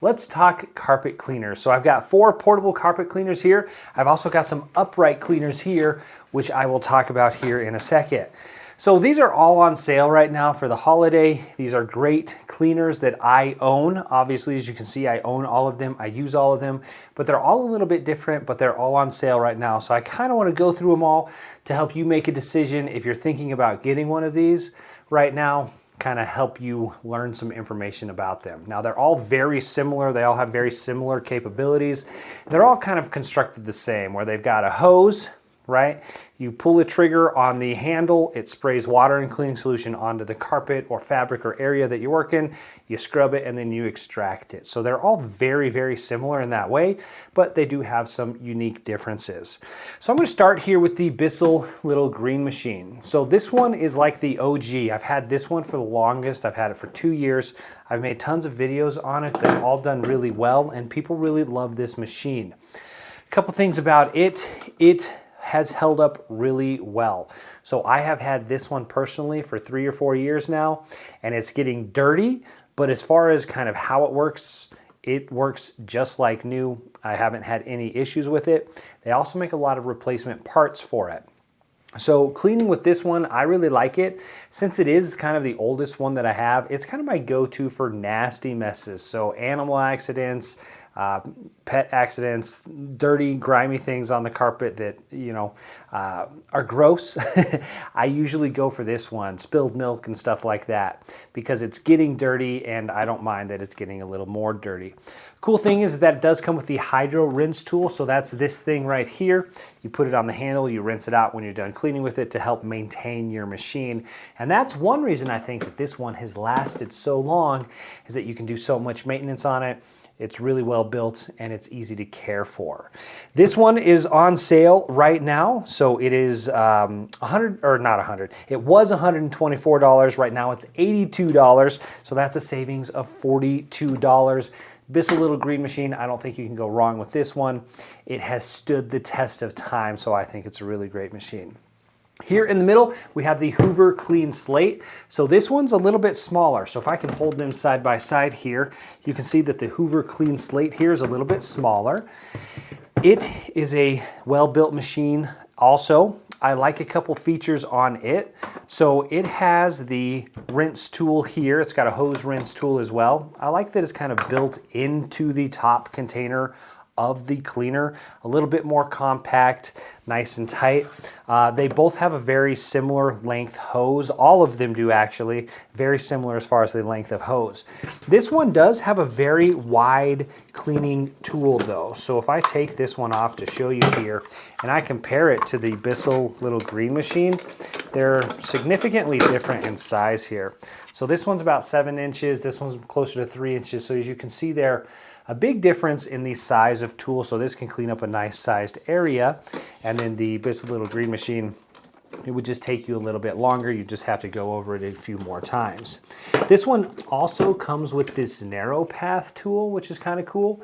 Let's talk carpet cleaners. So I've got 4 portable carpet cleaners here. I've also got some upright cleaners here, which I will talk about here in a second. So these are all on sale right now for the holiday. These are great cleaners that I own. Obviously, as you can see, I own all of them. I use all of them, but they're all a little bit different, but they're all on sale right now. So I kind of want to go through them all to help you make a decision if you're thinking about getting one of these right now, kind of help you learn some information about them. Now, they're all very similar. They all have very similar capabilities. They're all kind of constructed the same, where they've got a hose, right? You pull a trigger on the handle, it sprays water and cleaning solution onto the carpet or fabric or area that you work in, you scrub it, and then you extract it. So they're all very, very similar in that way, but they do have some unique differences. So I'm gonna start here with the Bissell little green machine. So this one is like the OG. I've had this one for the longest. I've had it for 2 years. I've made tons of videos on it. They've all done really well, and people really love this machine. A couple things about it. It has held up really well. So I have had this one personally for 3 or 4 years now, and it's getting dirty, but as far as kind of how it works just like new. I haven't had any issues with it. They also make a lot of replacement parts for it. So cleaning with this one, I really like it. Since it is kind of the oldest one that I have, it's kind of my go-to for nasty messes. So animal accidents, pet accidents, dirty, grimy things on the carpet that, are gross. I usually go for this one, spilled milk and stuff like that, because it's getting dirty and I don't mind that it's getting a little more dirty. Cool thing is that it does come with the hydro rinse tool. So that's this thing right here. You put it on the handle, you rinse it out when you're done cleaning with it to help maintain your machine. And that's one reason I think that this one has lasted so long, is that you can do so much maintenance on it. It's really well built and it's easy to care for. This one is on sale right now. So it is It was $124. Right now it's $82. So that's a savings of $42. Bissell little green machine, I don't think you can go wrong with this one. It has stood the test of time, so I think it's a really great machine. Here in the middle, we have the Hoover Clean Slate. So this one's a little bit smaller. So if I can hold them side by side here, you can see that the Hoover Clean Slate here is a little bit smaller. It is a well-built machine also. I like a couple features on it. So it has the rinse tool here. It's got a hose rinse tool as well. I like that it's kind of built into the top container of the cleaner, a little bit more compact, nice and tight. They both have a very similar length hose. All of them do actually, very similar as far as the length of hose. This one does have a very wide cleaning tool though. So if I take this one off to show you here, and I compare it to the Bissell little green machine, they're significantly different in size here. So this one's about 7 inches, this one's closer to 3 inches. So as you can see there, a big difference in the size of tool, so this can clean up a nice sized area. And then the Bissell little green machine, it would just take you a little bit longer. You just have to go over it a few more times. This one also comes with this narrow path tool, which is kind of cool.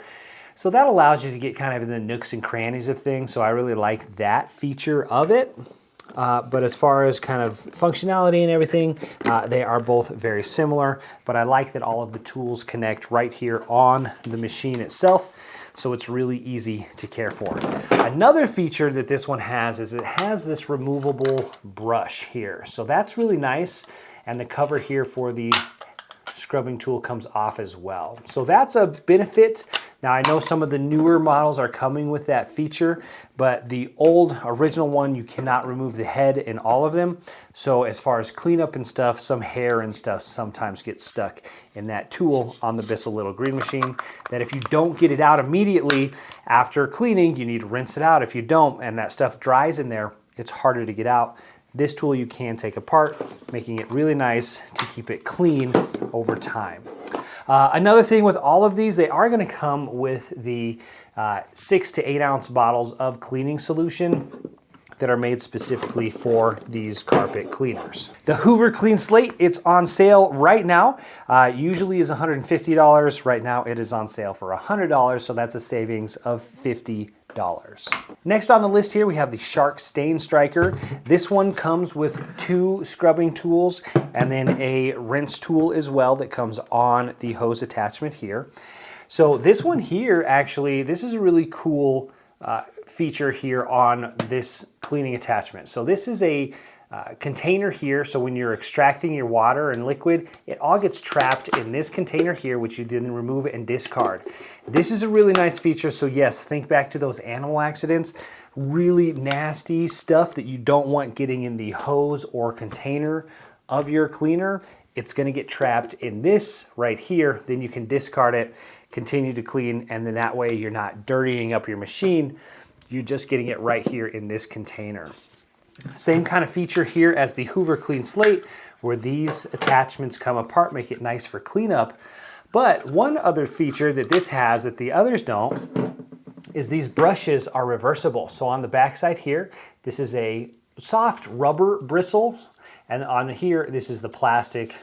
So that allows you to get kind of in the nooks and crannies of things. So I really like that feature of it. But as far as kind of functionality and everything, they are both very similar, but I like that all of the tools connect right here on the machine itself, so it's really easy to care for. Another feature that this one has is it has this removable brush here, so that's really nice, and the cover here for the scrubbing tool comes off as well. So that's a benefit. Now I know some of the newer models are coming with that feature, but the old original one, you cannot remove the head in all of them. So as far as cleanup and stuff, some hair and stuff sometimes gets stuck in that tool on the Bissell little green machine, that if you don't get it out immediately after cleaning, you need to rinse it out. If you don't, and that stuff dries in there, it's harder to get out. This tool you can take apart, making it really nice to keep it clean over time. Another thing with all of these, they are going to come with the 6 to 8 ounce bottles of cleaning solution that are made specifically for these carpet cleaners. The Hoover Clean Slate, it's on sale right now. Usually is $150. Right now it is on sale for $100, so that's a savings of $50. Next on the list here, we have the Shark Stain Striker. This one comes with 2 scrubbing tools and then a rinse tool as well that comes on the hose attachment here. So this one here, actually, this is a really cool feature here on this cleaning attachment. So this is a container here, so when you're extracting your water and liquid, it all gets trapped in this container here, which you then remove and discard. This is a really nice feature, so yes, think back to those animal accidents, really nasty stuff that you don't want getting in the hose or container of your cleaner. It's going to get trapped in this right here, then you can discard it, continue to clean, and then that way you're not dirtying up your machine, you're just getting it right here in this container. Same kind of feature here as the Hoover Clean Slate, where these attachments come apart, make it nice for cleanup. But one other feature that this has that the others don't is these brushes are reversible. So on the back side here, this is a soft rubber bristle, and on here, this is the plastic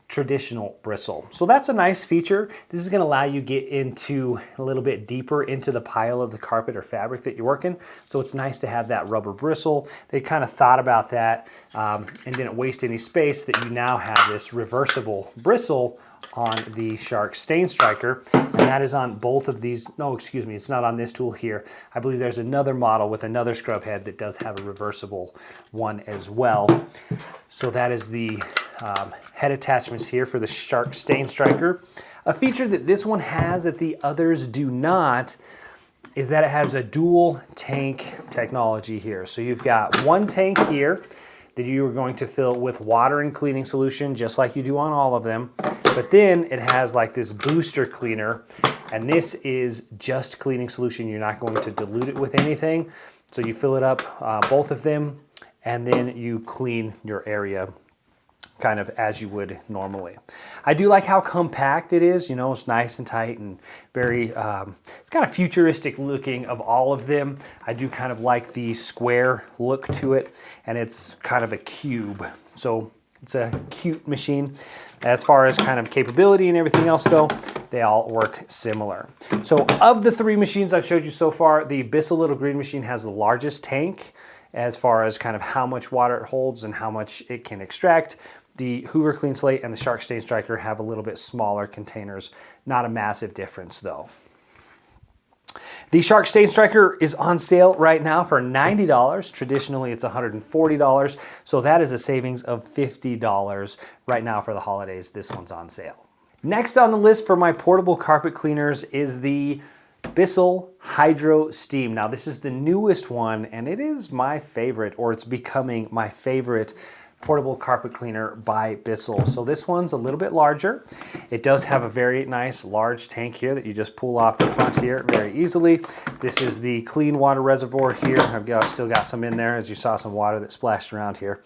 traditional bristle. So that's a nice feature. This is going to allow you to get into a little bit deeper into the pile of the carpet or fabric that you're working. So it's nice to have that rubber bristle. They kind of thought about that and didn't waste any space, that you now have this reversible bristle on the Shark Stain Striker, and that is on both of these. No, excuse me, it's not on this tool here. I believe there's another model with another scrub head that does have a reversible one as well. So that is the head attachments here for the Shark Stain Striker. A feature that this one has that the others do not is that it has a dual tank technology here. So you've got one tank here that you are going to fill with water and cleaning solution, just like you do on all of them. But then it has like this booster cleaner, and this is just cleaning solution. You're not going to dilute it with anything. So you fill it up, both of them, and then you clean your area kind of as you would normally. I do like how compact it is. You know, it's nice and tight and very, it's kind of futuristic looking of all of them. I do kind of like the square look to it, and it's kind of a cube. So it's a cute machine. As far as kind of capability and everything else though, they all work similar. So of the three machines I've showed you so far, the Bissell Little Green machine has the largest tank as far as kind of how much water it holds and how much it can extract. The Hoover Clean Slate and the Shark Stain Striker have a little bit smaller containers. Not a massive difference though. The Shark Stain Striker is on sale right now for $90. Traditionally, it's $140. So that is a savings of $50 right now for the holidays. This one's on sale. Next on the list for my portable carpet cleaners is the Bissell HydroSteam. Now this is the newest one, and it is my favorite, or it's becoming my favorite portable carpet cleaner by Bissell. So this one's a little bit larger. It does have a very nice large tank here that you just pull off the front here very easily. This is the clean water reservoir here. I've still got some in there, as you saw some water that splashed around here.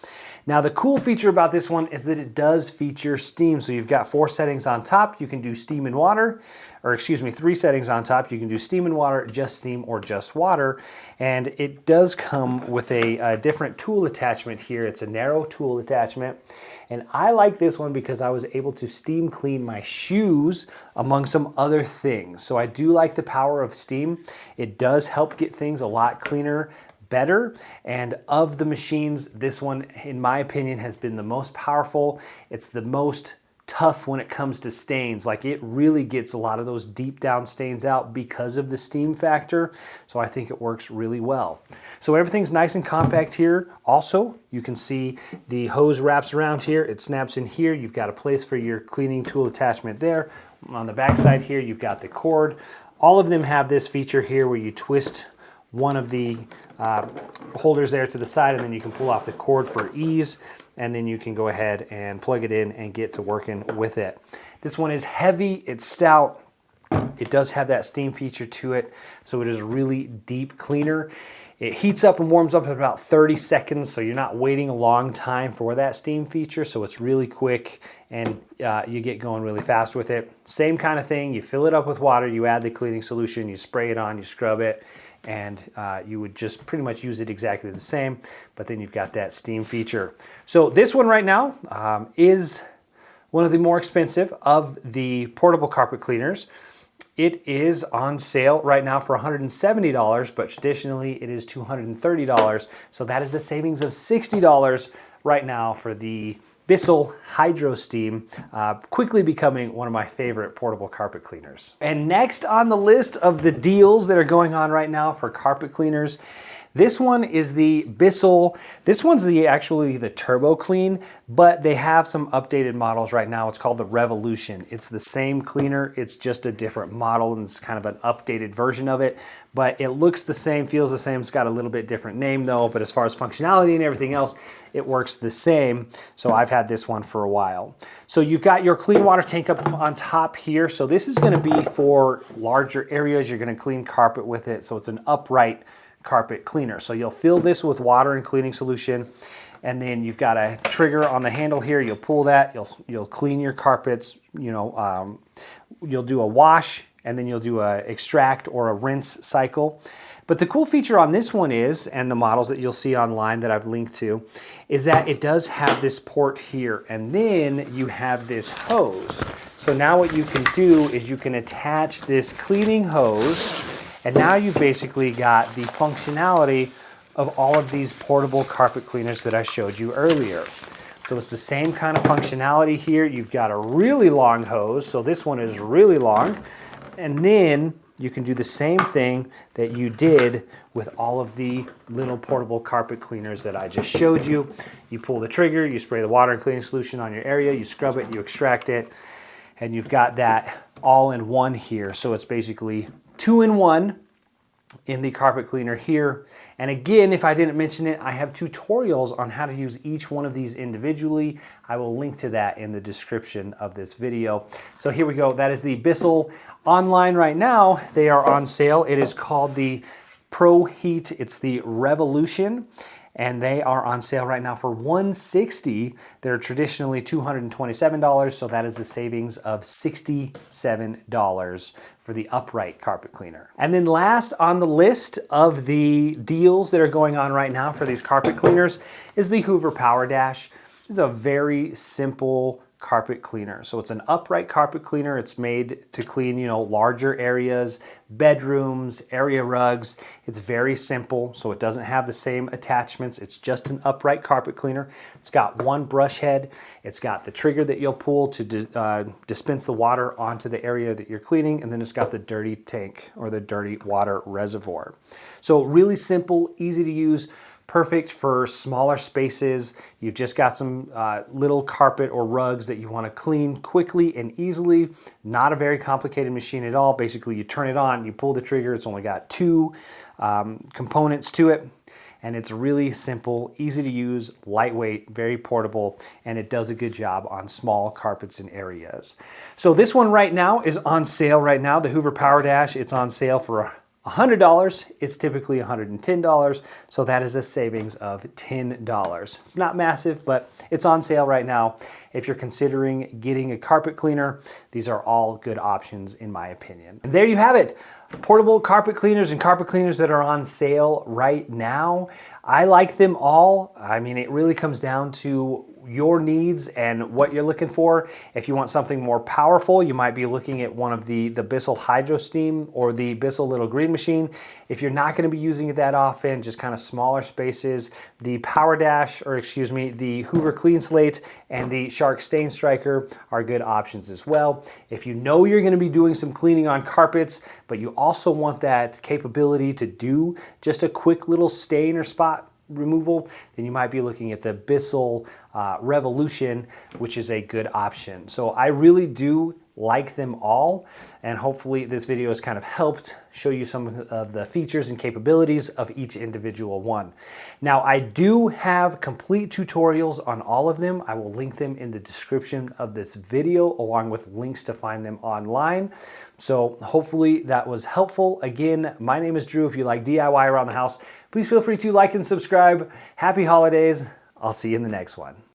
Now the cool feature about this one is that it does feature steam. So you've got 4 settings on top. You can do steam and water, or excuse me, 3 settings on top. You can do steam and water, just steam, or just water. And it does come with a different tool attachment here. It's a narrow tool attachment. And I like this one because I was able to steam clean my shoes among some other things. So I do like the power of steam. It does help get things a lot cleaner, better. And of the machines, this one, in my opinion, has been the most powerful. It's the most tough when it comes to stains. Like, it really gets a lot of those deep down stains out because of the steam factor. So I think it works really well. So everything's nice and compact here. Also, you can see the hose wraps around here. It snaps in here. You've got a place for your cleaning tool attachment there. On the back side here, you've got the cord. All of them have this feature here where you twist one of the holders there to the side, and then you can pull off the cord for ease, and then you can go ahead and plug it in and get to working with it. This one is heavy, it's stout, it does have that steam feature to it, so it is a really deep cleaner. It heats up and warms up in about 30 seconds, so you're not waiting a long time for that steam feature, so it's really quick, and you get going really fast with it. Same kind of thing, you fill it up with water, you add the cleaning solution, you spray it on, you scrub it, and you would just pretty much use it exactly the same, but then you've got that steam feature. So this one right now is one of the more expensive of the portable carpet cleaners. It is on sale right now for $170, but traditionally it is $230. So that is a savings of $60 right now for the Bissell HydroSteam, quickly becoming one of my favorite portable carpet cleaners. And next on the list of the deals that are going on right now for carpet cleaners, this one is the Bissell. This one's actually the Turbo Clean, but they have some updated models right now. It's called the Revolution. It's the same cleaner, it's just a different model, and it's kind of an updated version of it, but it looks the same, feels the same. It's got a little bit different name though, but as far as functionality and everything else, it works the same. So I've had this one for a while. So you've got your clean water tank up on top here. So this is gonna be for larger areas. You're gonna clean carpet with it. So it's an upright carpet cleaner. So you'll fill this with water and cleaning solution, and then you've got a trigger on the handle here. You'll pull that, you'll clean your carpets, you'll do a wash, and then you'll do a extract or a rinse cycle. But the cool feature on this one is, and the models that you'll see online that I've linked to, is that it does have this port here, and then you have this hose. So now what you can do is you can attach this cleaning hose, and now you've basically got the functionality of all of these portable carpet cleaners that I showed you earlier. So it's the same kind of functionality here. You've got a really long hose, so this one is really long. And then you can do the same thing that you did with all of the little portable carpet cleaners that I just showed you. You pull the trigger, you spray the water and cleaning solution on your area, you scrub it, you extract it, and you've got that all in one here. So it's basically 2-in-1 in the carpet cleaner here. And again, if I didn't mention it, I have tutorials on how to use each one of these individually. I will link to that in the description of this video. So here we go. That is the Bissell. Online right now, they are on sale. It is called the Pro Heat. It's the Revolution, and they are on sale right now for $160. They're traditionally $227, so that is a savings of $67 for the upright carpet cleaner. And then last on the list of the deals that are going on right now for these carpet cleaners is the Hoover Power Dash. This is a very simple carpet cleaner. So it's an upright carpet cleaner. It's made to clean, larger areas, bedrooms, area rugs. It's very simple, so it doesn't have the same attachments. It's just an upright carpet cleaner. It's got one brush head. It's got the trigger that you'll pull to dispense the water onto the area that you're cleaning, and then it's got the dirty tank or the dirty water reservoir. So really simple, easy to use, perfect for smaller spaces. You've just got some little carpet or rugs that you want to clean quickly and easily. Not a very complicated machine at all. Basically, you turn it on, you pull the trigger. It's only got two components to it. And it's really simple, easy to use, lightweight, very portable, and it does a good job on small carpets and areas. So this one right now is on sale right now, the Hoover Power Dash. It's on sale for $100. It's typically $110, so that is a savings of $10. It's not massive, but it's on sale right now. If you're considering getting a carpet cleaner, these are all good options in my opinion. And there you have it. Portable carpet cleaners and carpet cleaners that are on sale right now. I like them all. I mean, it really comes down to your needs and what you're looking for. If you want something more powerful, you might be looking at one of the Bissell HydroSteam or the Bissell little green machine. If you're not going to be using it that often, just kind of smaller spaces, the Power Dash, or excuse me, the Hoover Clean Slate and the Shark Stain Striker are good options as well. If you know you're going to be doing some cleaning on carpets, but you also want that capability to do just a quick little stain or spot removal, then you might be looking at the Bissell Revolution, which is a good option. So I really do like them all, and hopefully this video has kind of helped show you some of the features and capabilities of each individual one. Now, I do have complete tutorials on all of them. I will link them in the description of this video, along with links to find them online. So hopefully that was helpful. Again, my name is Drew. If you like DIY around the house, please feel free to like and subscribe. Happy holidays. I'll see you in the next one.